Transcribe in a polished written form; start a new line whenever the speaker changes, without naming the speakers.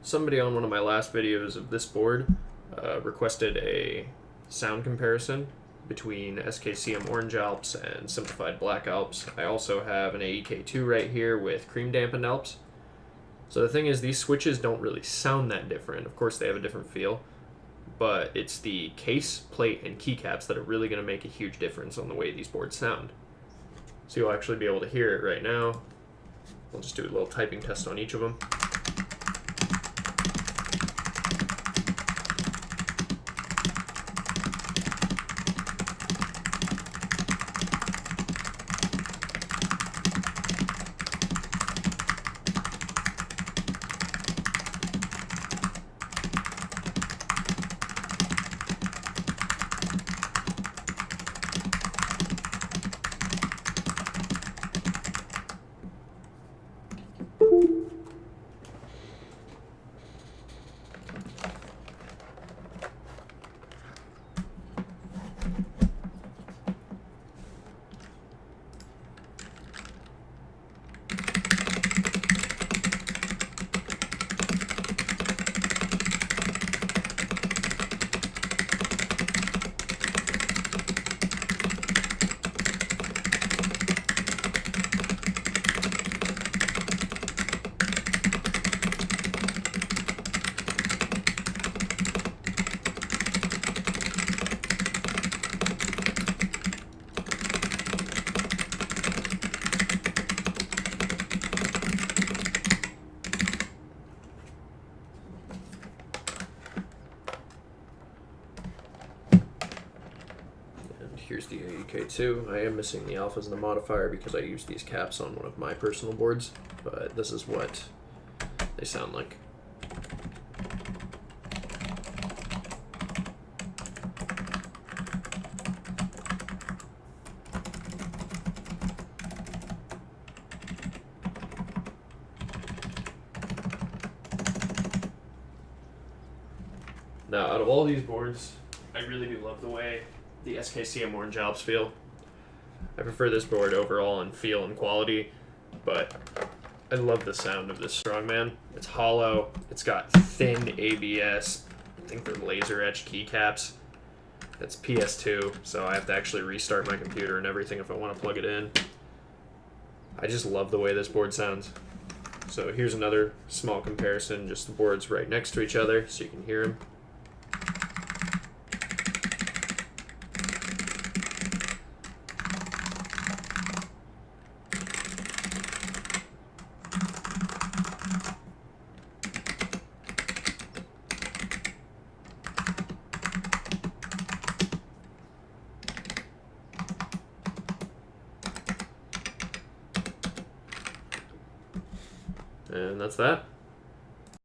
somebody on one of my last videos of this board requested a sound comparison between SKCM Orange Alps and Simplified Black Alps. I also have an AEK2 right here with cream dampened Alps. So the thing is, these switches don't really sound that different. Of course, they have a different feel, but it's the case, plate, and keycaps that are really going to make a huge difference on the way these boards sound. So you'll actually be able to hear it right now. I'll just do a little typing test on each of them. Here's the AEK2. I am missing the alphas and the modifier because I used these caps on one of my personal boards, but this is what they sound like. Now, out of all these boards, I really do love the way the SKCM Orange Alps feel. I prefer this board overall in feel and quality, but I love the sound of this Strongman. It's hollow, it's got thin ABS, I think they're laser etched keycaps. It's PS2, so I have to actually restart my computer and everything if I want to plug it in. I just love the way this board sounds. So here's another small comparison, just the boards right next to each other so you can hear them. And that's that.